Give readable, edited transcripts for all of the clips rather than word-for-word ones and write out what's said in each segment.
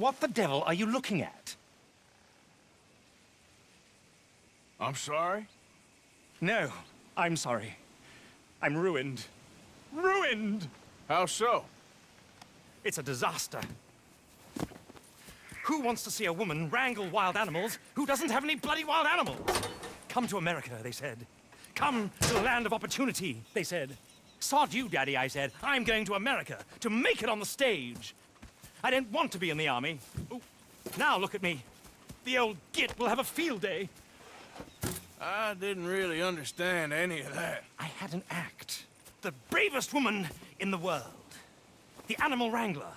What the devil are you looking at? I'm sorry? No, I'm sorry. I'm ruined. Ruined! How so? It's a disaster. Who wants to see a woman wrangle wild animals who doesn't have any bloody wild animals? Come to America, they said. Come to the land of opportunity, they said. Sod you, Daddy, I said. I'm going to America to make it on the stage. I don't want to be in the army. Ooh. Now look at me. The old git will have a field day. I didn't really understand any of that. I had an act. The bravest woman in the world. The animal wrangler.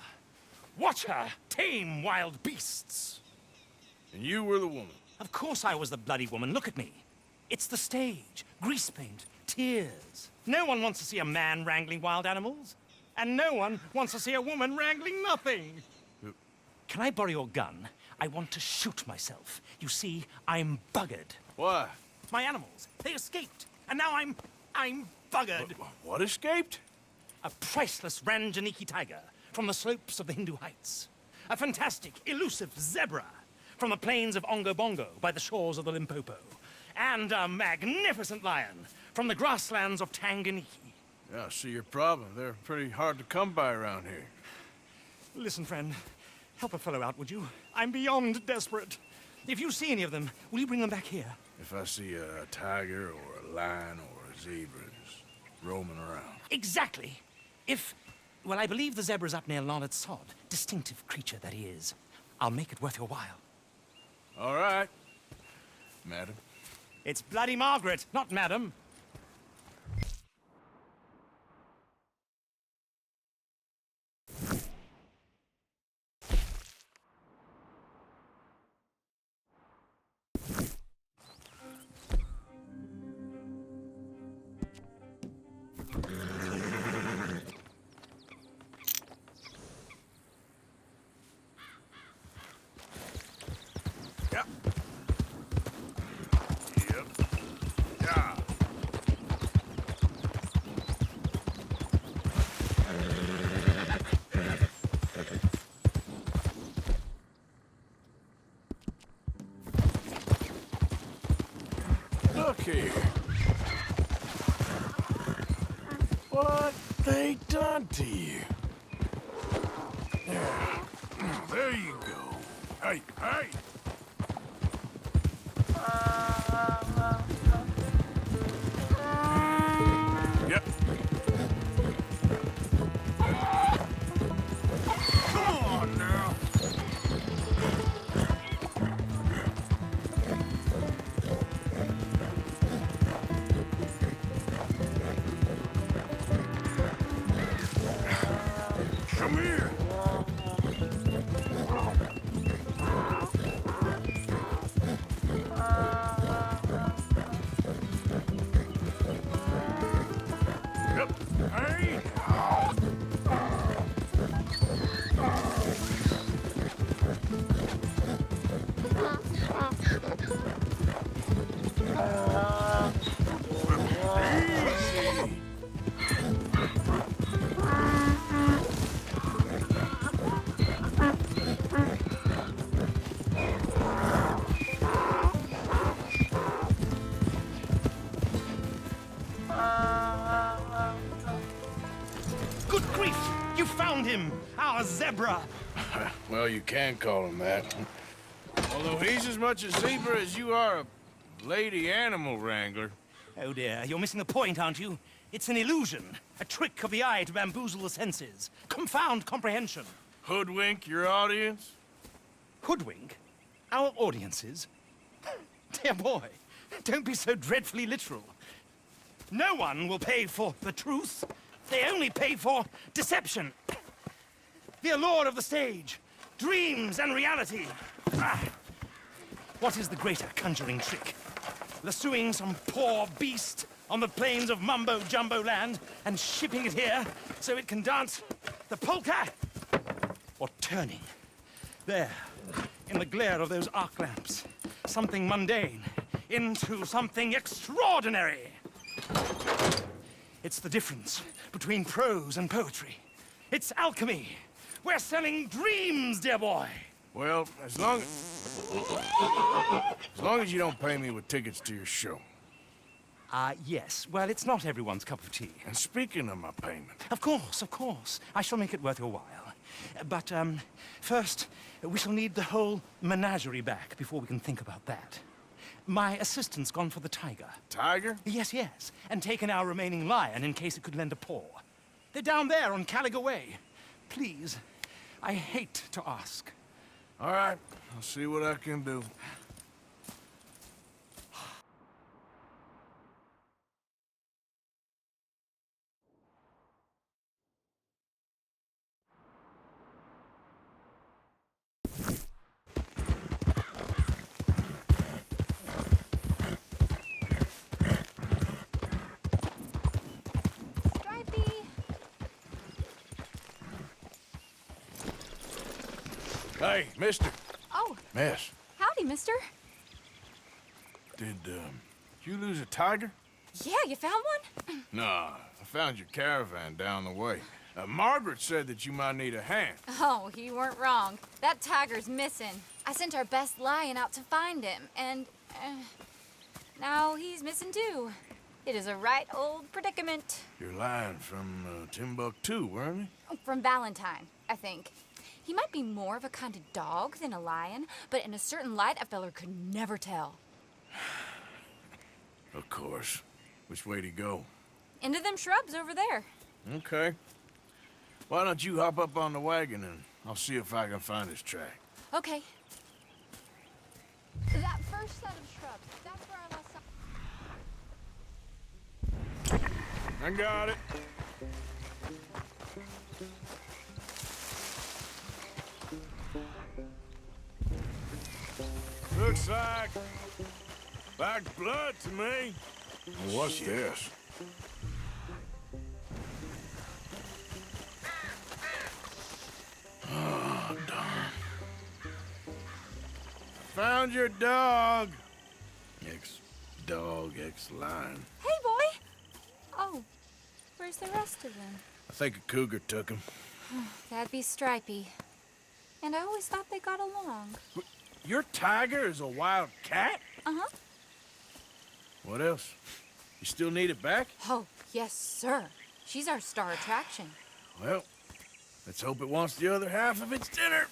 Watch her tame wild beasts. And you were the woman? Of course I was the bloody woman. Look at me. It's the stage. Grease paint. Tears. No one wants to see a man wrangling wild animals. And no one wants to see a woman wrangling nothing. Can I borrow your gun? I want to shoot myself. You see, I'm buggered. Why? My animals, they escaped. And now I'm buggered. What escaped? A priceless Ranjaniki tiger from the slopes of the Hindu Heights. A fantastic, elusive zebra from the plains of Ongo Bongo by the shores of the Limpopo. And a magnificent lion from the grasslands of Tanganyika. Yeah, I see your problem. They're pretty hard to come by around here. Listen, friend. Help a fellow out, would you? I'm beyond desperate. If you see any of them, will you bring them back here? If I see a tiger or a lion or a zebra just roaming around. Exactly. Well, I believe the zebra's up near Larned Sod. Distinctive creature that he is. I'll make it worth your while. All right, madam. It's Bloody Margaret, not madam. Look here. What they done to you? Yeah. There you go. Hey, hey! Yep. Come on now. Come here. Yep. Hey. Easy. Good grief! You found him! Our zebra! Well, you can call him that. Although he's as much a zebra as you are a lady animal wrangler. Oh dear, you're missing the point, aren't you? It's an illusion. A trick of the eye to bamboozle the senses. Confound comprehension. Hoodwink your audience? Hoodwink? Our audiences? Dear boy, don't be so dreadfully literal. No one will pay for the truth. They only pay for deception. The allure of the stage. Dreams and reality. Ah. What is the greater conjuring trick? Lassoing some poor beast on the plains of mumbo-jumbo land and shipping it here so it can dance the polka? Or turning, there, in the glare of those arc lamps, something mundane into something extraordinary? It's the difference between prose and poetry. It's alchemy. We're selling dreams, dear boy. Well, as long as you don't pay me with tickets to your show. Yes. Well, it's not everyone's cup of tea. And speaking of my payment... Of course, of course. I shall make it worth your while. But, first, we shall need the whole menagerie back before we can think about that. My assistant's gone for the tiger. Tiger? Yes, yes. And taken our remaining lion in case it could lend a paw. They're down there on Caliga Way. Please, I hate to ask. All right, I'll see what I can do. Hey, mister. Oh. Miss. Howdy, mister. Did you lose a tiger? Yeah, you found one? Nah, I found your caravan down the way. Margaret said that you might need a hand. Oh, you weren't wrong. That tiger's missing. I sent our best lion out to find him, and now he's missing too. It is a right old predicament. Your lion from Timbuktu, weren't he? From Valentine, I think. He might be more of a kind of dog than a lion, but in a certain light, a feller could never tell. Of course. Which way to go? Into them shrubs over there. Okay. Why don't you hop up on the wagon and I'll see if I can find his track. Okay. That first set of shrubs, that's where I last saw... I got it. Looks like blood to me. What's this? Oh, darn. Found your dog. Ex-dog, ex-lion. Hey, boy! Oh, where's the rest of them? I think a cougar took him. That'd be Stripey. And I always thought they got along. Your tiger is a wild cat? Uh-huh. What else? You still need it back? Oh, yes, sir. She's our star attraction. Well, let's hope it wants the other half of its dinner.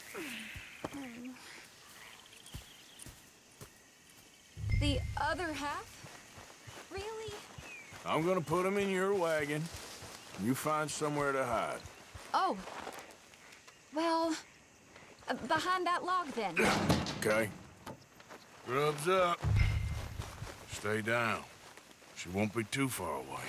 The other half? Really? I'm gonna put him in your wagon. You find somewhere to hide. Oh. Well, behind that log, then. Okay. Grub's up. Stay down. She won't be too far away.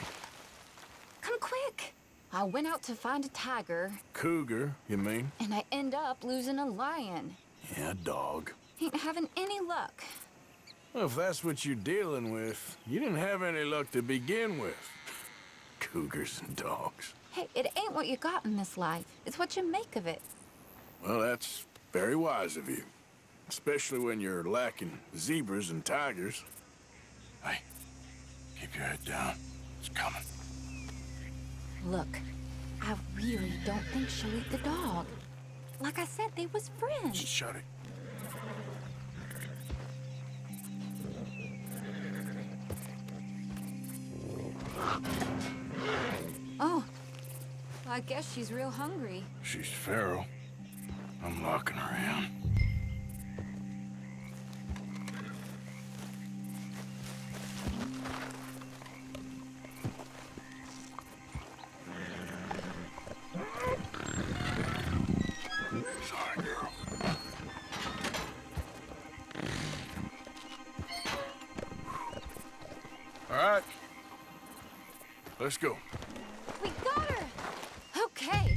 Come quick. I went out to find a tiger. Cougar, you mean? And I end up losing a lion. Yeah, dog. Ain't having any luck. Well, if that's what you're dealing with, you didn't have any luck to begin with. Cougars and dogs. Hey, it ain't what you got in this life. It's what you make of it. Well, that's very wise of you. Especially when you're lacking zebras and tigers. Hey, keep your head down. It's coming. Look, I really don't think she'll eat the dog. Like I said, they was friends. Shut it. Oh, I guess she's real hungry. She's feral. I'm locking her in. Sorry, girl. All right. Let's go. We got her! Okay.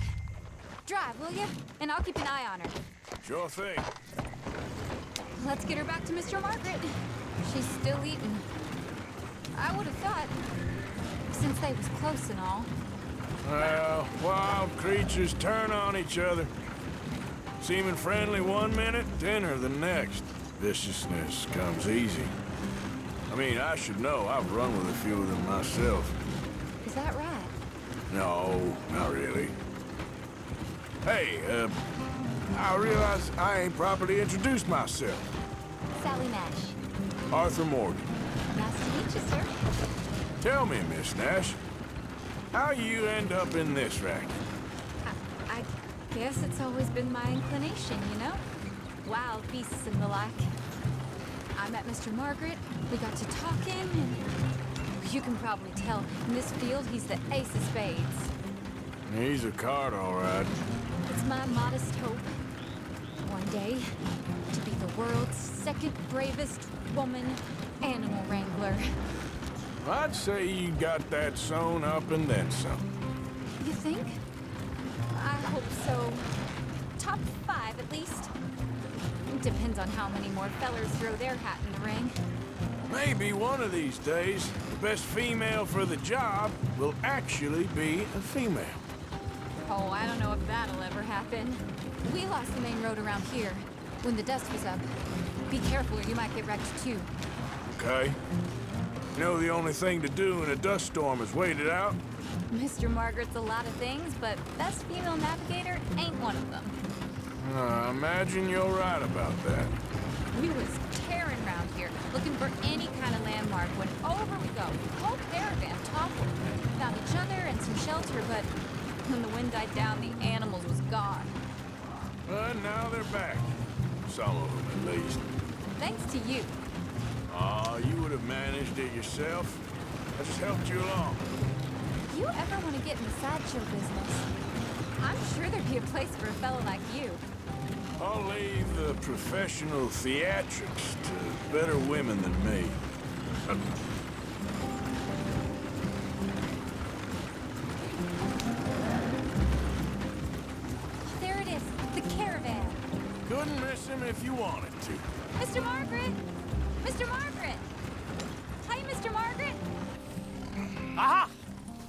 Drive, will you? And I'll keep an eye on her. Sure thing. Let's get her back to Mr. Margaret. She's still eating. I would have thought, since they was close and all. Well, wild creatures turn on each other. Seeming friendly one minute, dinner the next. Viciousness comes easy. I mean, I should know. I've run with a few of them myself. Is that right? No, not really. Hey, I realize I ain't properly introduced myself. Sally Nash. Arthur Morgan. Nice to meet you, sir. Tell me, Miss Nash, how you end up in this racket? I guess it's always been my inclination, you know? Wild beasts and the like. I met Mr. Margaret, we got to talking, and you can probably tell, in this field, he's the ace of spades. He's a card, all right. It's my modest hope, one day, to be the world's second bravest woman animal wrangler. I'd say you got that sewn up and then some. You think? I hope so. Top 5, at least. Depends on how many more fellers throw their hat in the ring. Maybe one of these days, the best female for the job will actually be a female. Oh, I don't know if that'll ever happen. We lost the main road around here when the dust was up. Be careful or you might get wrecked too. Okay? You know the only thing to do in a dust storm is wait it out? Mr. Margaret's a lot of things, but best female navigator ain't one of them. I imagine you're right about that. We was tearing around here, looking for any kind of landmark when over we go. Whole caravan toppled. Found each other and some shelter, but when the wind died down, the animals was gone. But now they're back. Some of them, at least. Thanks to you. Oh, you would have managed it yourself. I just helped you along. If you ever want to get in the sideshow business, I'm sure there'd be a place for a fellow like you. I'll leave the professional theatrics to better women than me. There it is, the caravan. Couldn't miss him if you wanted to. Mr. Margaret! Mr. Margaret! Hi, Mr. Margaret! Aha!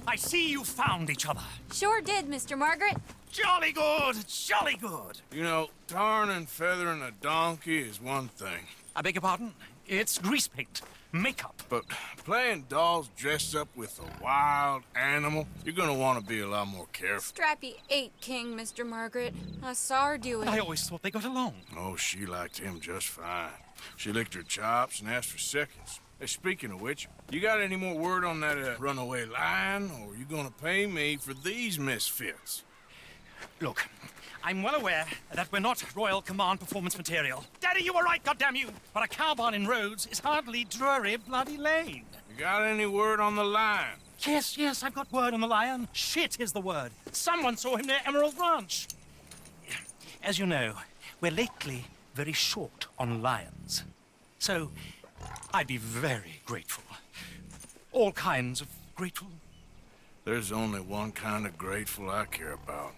I see you found each other. Sure did, Mr. Margaret. Jolly good, jolly good. You know, tarring and feathering a donkey is one thing. I beg your pardon? It's grease paint, makeup. But playing dolls dressed up with a wild animal, you're gonna want to be a lot more careful. Strappy ate King, Mr. Margaret. I saw her do it. I always thought they got along. Oh, she liked him just fine. She licked her chops and asked for seconds. Hey, speaking of which, you got any more word on that runaway lion, or are you gonna pay me for these misfits? Look, I'm well aware that we're not Royal Command performance material. Daddy, you were right, goddammit you! But a cow barn in Rhodes is hardly Drury Bloody Lane. You got any word on the lion? Yes, I've got word on the lion. Shit is the word. Someone saw him near Emerald Ranch. As you know, we're lately very short on lions. So, I'd be very grateful. All kinds of grateful. There's only one kind of grateful I care about.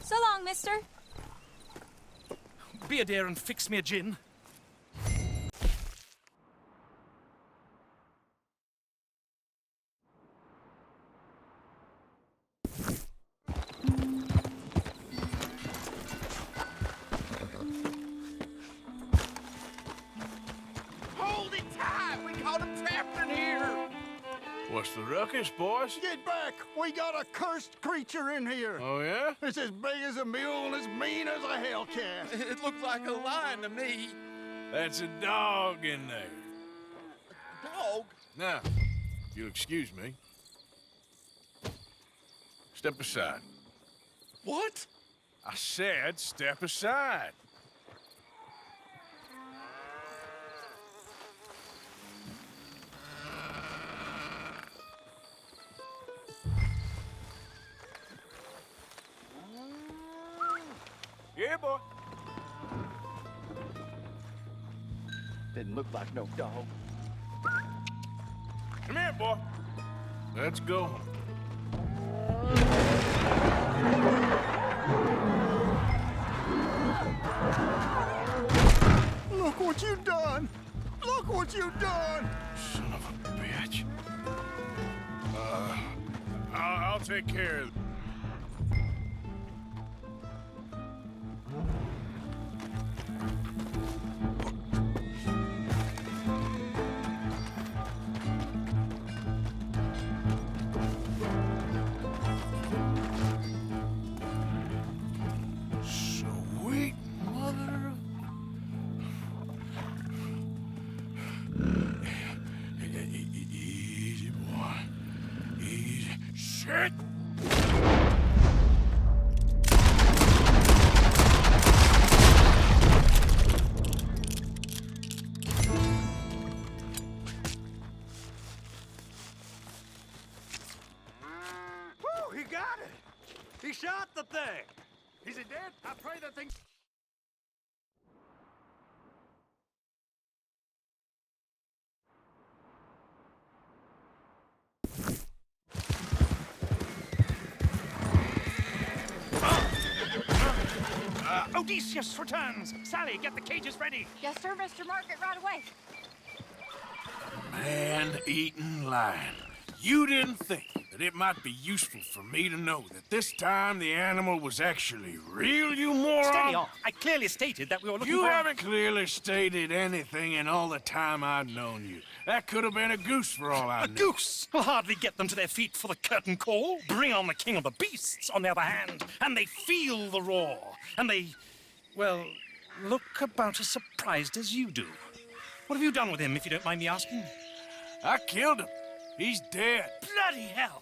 So long, mister. Be a dear and fix me a gin. Hold it tight! We caught him trapped in here! What's the ruckus, boys? Get back! We got a cursed creature in here! Oh, yeah? It's as big as a mule and as mean as a hellcat. It looked like a lion to me. That's a dog in there. Dog? Now, if you'll excuse me. Step aside. What? I said step aside. Yeah, boy. Didn't look like no dog. Come here, boy. Let's go. Look what you done! Look what you done! Son of a bitch. I'll take care of it. So the thing. Odysseus returns. Sally, get the cages ready. Yes, sir, Mr. Margaret, right away. Man-eating lion. You didn't think that it might be useful for me to know that this time the animal was actually real, you moron? Steady on. I clearly stated that we were looking You for... haven't clearly stated anything in all the time I've known you. That could have been a goose for all I A knew. goose will hardly get them to their feet for the curtain call. Bring on the king of the beasts, on the other hand, and they feel the roar. And they, well, look about as surprised as you do. What have you done with him, if you don't mind me asking? I killed him. He's dead. Bloody hell!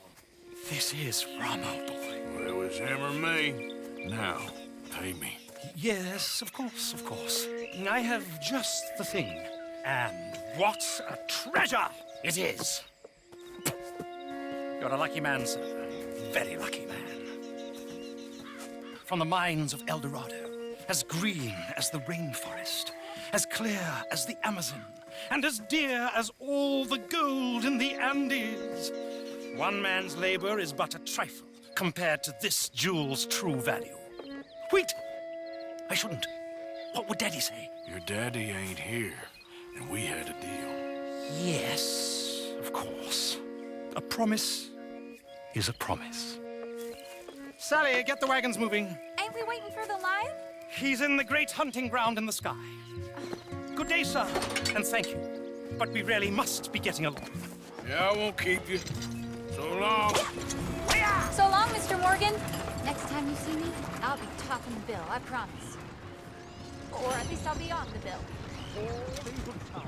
This is rum, old boy. Well, it was him or me. Now, pay me. Yes, of course, of course. I have just the thing. And what a treasure it is! You're a lucky man, sir. Very lucky man. From the mines of El Dorado, as green as the rainforest, as clear as the Amazon, and as dear as all the gold in the Andes. One man's labor is but a trifle compared to this jewel's true value. Wait! I shouldn't. What would Daddy say? Your daddy ain't here, and we had a deal. Yes, of course. A promise is a promise. Sally, get the wagons moving. Ain't we waiting for the lion? He's in the great hunting ground in the sky. Good day, sir, and thank you. But we really must be getting along. Yeah, I won't keep you. So long. So long, Mr. Morgan. Next time you see me, I'll be topping the bill, I promise. Or at least I'll be on the bill. All in good time.